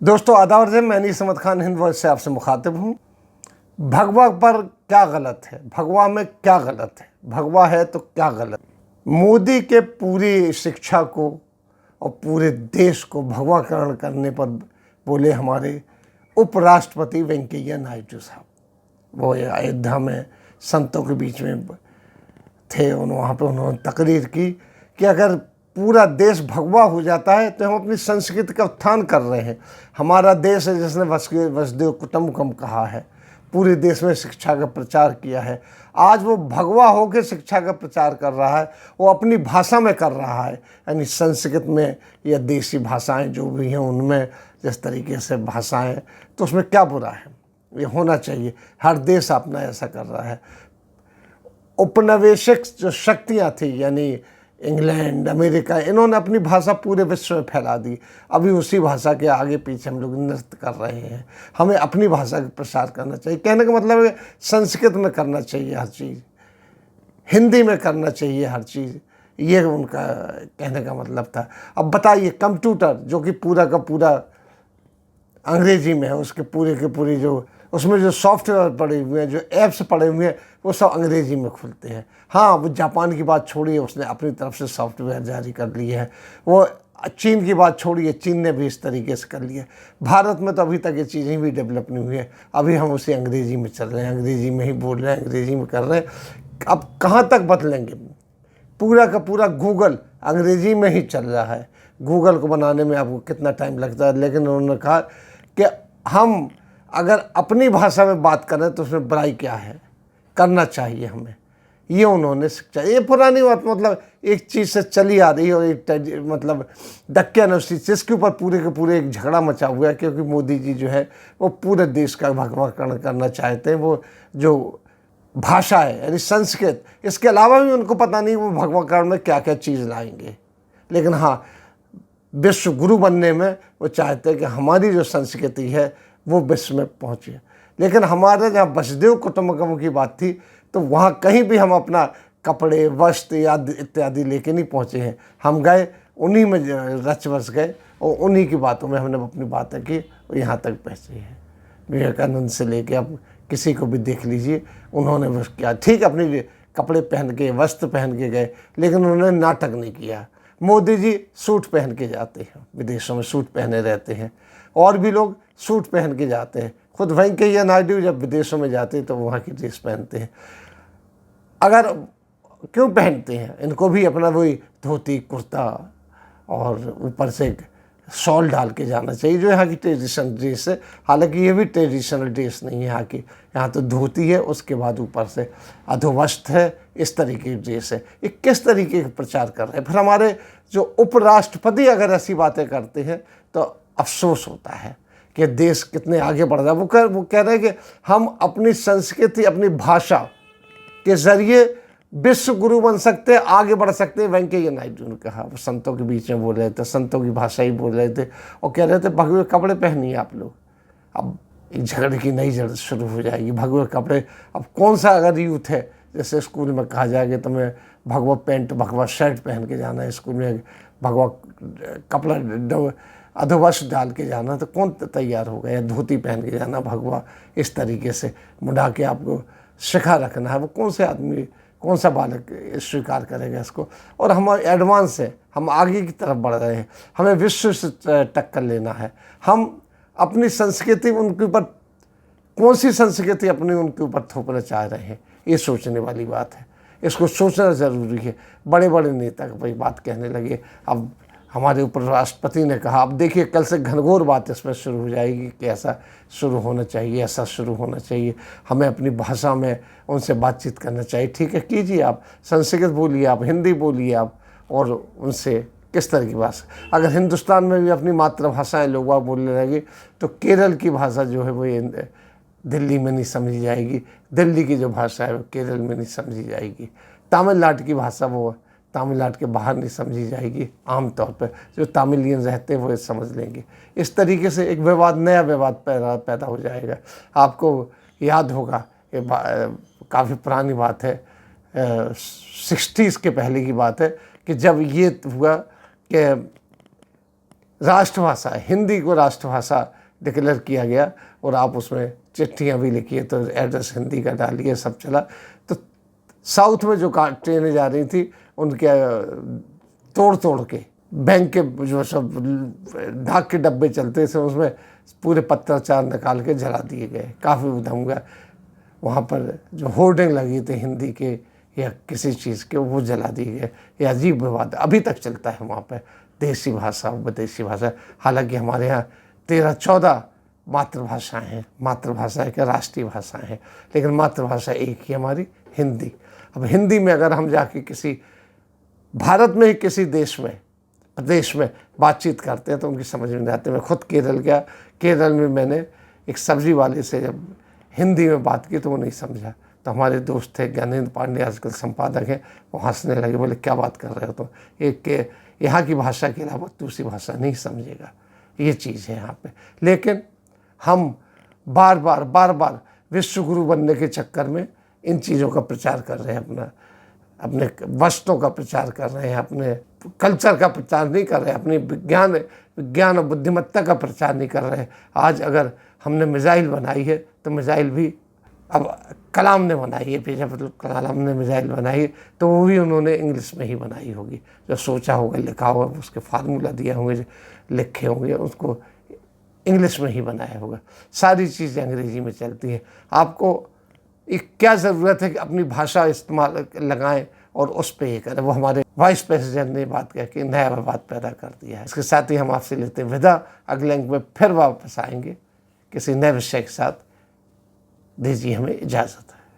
दोस्तों आदाब है, मैं नीस अहमद खान हिंद वॉइस से आपसे मुखातिब हूँ। भगवा पर क्या गलत है, भगवा में क्या गलत है, भगवा है तो क्या गलत। मोदी के पूरी शिक्षा को और पूरे देश को भगवाकरण करने पर बोले हमारे उपराष्ट्रपति वेंकैया नायडू साहब। वो अयोध्या में संतों के बीच में थे, वहाँ पे उन्होंने तकरीर की कि अगर पूरा देश भगवा हो जाता है तो हम अपनी संस्कृति का उत्थान कर रहे हैं। हमारा देश है जिसने वसुदेव कुटुंबकम कहा है, पूरे देश में शिक्षा का प्रचार किया है। आज वो भगवा होकर शिक्षा का प्रचार कर रहा है, वो अपनी भाषा में कर रहा है, यानी संस्कृत में या देसी भाषाएं जो भी हैं उनमें जिस तरीके से भाषाएं, तो उसमें क्या बुरा है, ये होना चाहिए। हर देश अपना ऐसा कर रहा है। उपनिवेशिक जो शक्तियाँ थी यानी इंग्लैंड, अमेरिका, इन्होंने अपनी भाषा पूरे विश्व में फैला दी। अभी उसी भाषा के आगे पीछे हम लोग नृत्य कर रहे हैं। हमें अपनी भाषा का प्रसार करना चाहिए। कहने का मतलब है संस्कृत में करना चाहिए हर चीज़, हिंदी में करना चाहिए हर चीज़, ये उनका कहने का मतलब था। अब बताइए, कंप्यूटर जो कि पूरा का पूरा अंग्रेजी में है, उसके पूरे के पूरे जो उसमें जो सॉफ्टवेयर पड़े हुए हैं, जो ऐप्स पड़े हुए हैं, वो सब अंग्रेजी में खुलते हैं। हाँ, वो जापान की बात छोड़िए, उसने अपनी तरफ से सॉफ्टवेयर जारी कर लिए है। वो चीन की बात छोड़िए, चीन ने भी इस तरीके से कर लिया। भारत में तो अभी तक ये चीज़ें भी डेवलप नहीं हुई है। अभी हम उसे अंग्रेजी में चल रहे हैं, अंग्रेजी में ही बोल रहे हैं, अंग्रेजी में कर रहे हैं। अब कहाँ तक बदलेंगे? पूरा का पूरा गूगल अंग्रेजी में ही चल रहा है। गूगल को बनाने में आपको कितना टाइम लगता है, लेकिन उन्होंने कहा कि हम अगर अपनी भाषा में बात करें तो उसमें बुराई क्या है, करना चाहिए हमें। ये उन्होंने शिक्षा, ये पुरानी बात, मतलब एक चीज़ से चली आ रही है और एक मतलब डक्या नफसी, जिसके ऊपर पूरे के पूरे एक झगड़ा मचा हुआ है। क्योंकि मोदी जी जो है वो पूरे देश का भगवाकरण करना चाहते हैं। वो जो भाषा है यानी संस्कृत, इसके अलावा भी उनको पता नहीं वो भगवाकरण में क्या क्या चीज़ लाएंगे। लेकिन हाँ, विश्व गुरु बनने में वो चाहते हैं कि हमारी जो संस्कृति है वो विश्व में पहुँचे। लेकिन हमारे जहाँ वसुदेव कुटुंबकम की बात थी तो वहाँ कहीं भी हम अपना कपड़े, वस्त्र या इत्यादि लेके नहीं पहुँचे हैं। हम गए उन्हीं में रच बस गए और उन्हीं की बातों में हमने अपनी बातें की और यहाँ तक पहुँचे हैं। विवेकानंद से लेके अब किसी को भी देख लीजिए, उन्होंने बस क्या, ठीक अपने कपड़े पहन के, वस्त्र पहन के गए, लेकिन उन्होंने नाटक नहीं किया। मोदी जी सूट पहन के जाते हैं, विदेशों में सूट पहने रहते हैं, और भी लोग सूट पहन के जाते हैं। खुद वेंकैया नायडू जब विदेशों में जाते हैं तो वहाँ की ड्रेस पहनते हैं। अगर क्यों पहनते हैं? इनको भी अपना वही धोती कुर्ता और ऊपर से एक शॉल डाल के जाना चाहिए, जो यहाँ की ट्रेडिशनल ड्रेस है। हालांकि ये भी ट्रेडिशनल ड्रेस नहीं है यहाँ की, यहाँ तो धोती है, उसके बाद ऊपर से अधोवस्त्र है, इस तरीके की ड्रेस है। ये किस तरीके का प्रचार कर रहे हैं? फिर हमारे जो उपराष्ट्रपति अगर ऐसी बातें करते हैं तो अफसोस होता है कि देश कितने आगे बढ़ रहा है। वो कह रहे हैं कि हम अपनी संस्कृति, अपनी भाषा के ज़रिए विश्व गुरु बन सकते हैं, आगे बढ़ सकते हैं। वेंकैया नायडू ने कहा, वो संतों के बीच में बोल रहे थे, संतों की भाषा ही बोल रहे थे और कह रहे थे भगवे कपड़े पहनिए आप लोग। अब एक झगड़े की नई जड़ शुरू हो जाएगी, भगवे कपड़े। अब कौन सा अगर यूथ है, जैसे स्कूल में कहा जाएगा तो मैं भगवा पैंट, भगवा शर्ट पहन के जाना है स्कूल में, भगवा कपड़ा अधोवस्त्र डाल के जाना, तो कौन तैयार होगा? या धोती पहन के जाना, भगवा इस तरीके से मुड़ा के आपको शिखा रखना है, वो कौन से आदमी, कौन सा बालक स्वीकार करेगा इसको? और हम एडवांस है, हम आगे की तरफ बढ़ रहे हैं, हमें विश्व से टक्कर लेना है। हम अपनी संस्कृति उनके ऊपर, कौन सी संस्कृति अपनी उनके ऊपर थोपना चाह रहे हैं, ये सोचने वाली बात है। इसको सोचना ज़रूरी है। बड़े बड़े नेता भाई बात कहने लगे। अब हमारे उपराष्ट्रपति ने कहा, अब देखिए कल से घनघोर बात इसमें शुरू हो जाएगी कि ऐसा शुरू होना चाहिए, ऐसा शुरू होना चाहिए, हमें अपनी भाषा में उनसे बातचीत करना चाहिए। ठीक है, कीजिए, आप संस्कृत बोलिए, आप हिंदी बोलिए, आप और उनसे किस तरह की भाषा। अगर हिंदुस्तान में भी अपनी मातृभाषाएं लोग बोलने लगे तो केरल की भाषा जो है वो दिल्ली में नहीं समझी जाएगी, दिल्ली की जो भाषा है वो केरल में नहीं समझी जाएगी, तमिलनाडु की भाषा वो तमिलनाडु के बाहर नहीं समझी जाएगी। आमतौर पर जो तमिलियन रहते हैं वो ये समझ लेंगे। इस तरीके से एक विवाद, नया विवाद पैदा हो जाएगा। आपको याद होगा, ये काफ़ी पुरानी बात है, 60s के पहले की बात है कि जब ये हुआ कि राष्ट्रभाषा, हिंदी को राष्ट्रभाषा डिक्लेयर किया गया और आप उसमें चिट्ठियाँ भी लिखिए तो एड्रेस हिंदी का डालिए, सब चला। तो साउथ में जो ट्रेनें जा रही थी उनके तोड़ तोड़ के बैंक के जो सब डाक के डब्बे चलते थे उसमें पूरे पत्राचार निकाल के जला दिए गए। काफ़ी उधम हुआ। वहाँ पर जो होर्डिंग लगी थी हिंदी के या किसी चीज़ के, वो जला दिए गए। ये अजीब विवाद अभी तक चलता है वहाँ पर, देसी भाषा विदेशी भाषा। हालांकि हमारे यहाँ 13-14 मातृभाषाएँ हैं, मातृभाषा क्या राष्ट्रीय भाषाएँ हैं, लेकिन मातृभाषा एक ही हमारी हिंदी। अब हिंदी में अगर हम जाके किसी भारत में ही किसी देश में प्रदेश में बातचीत करते हैं तो उनकी समझ में नहीं आती। मैं खुद केरल गया, केरल में मैंने एक सब्जी वाले से जब हिंदी में बात की तो वो नहीं समझा। तो हमारे दोस्त थे ज्ञानेंद्र पांडे, आजकल संपादक हैं, वो हंसने लगे, बोले क्या बात कर रहे हो तुम, एक यहाँ की भाषा के अलावा दूसरी भाषा नहीं समझेगा। ये चीज़ है यहाँ पे। लेकिन हम बार बार विश्वगुरु बनने के चक्कर में इन चीज़ों का प्रचार कर रहे हैं, अपने वस्तुओं का प्रचार कर रहे हैं, अपने कल्चर का प्रचार नहीं कर रहे हैं, अपनी विज्ञान और बुद्धिमत्ता का प्रचार नहीं कर रहे हैं। आज अगर हमने मिसाइल बनाई है तो मिसाइल भी अब कलाम ने बनाई है, पीछे कलाम ने मिसाइल बनाई है तो वो भी उन्होंने इंग्लिश में ही बनाई होगी। जो सोचा होगा, लिखा होगा, उसके फार्मूला दिए होंगे, लिखे होंगे, उसको इंग्लिश में ही बनाया होगा। सारी चीज़ें अंग्रेजी में चलती है। आपको क्या ज़रूरत है कि अपनी भाषा इस्तेमाल लगाएं और उस पर ये करें। वो हमारे वाइस प्रेसिडेंट ने बात कह के नया विवाद पैदा कर दिया है। इसके साथ ही हम आपसे लेते हैं विदा। अगले अंक में फिर वापस आएंगे किसी नए विषय के साथ। दीजिए हमें इजाज़त।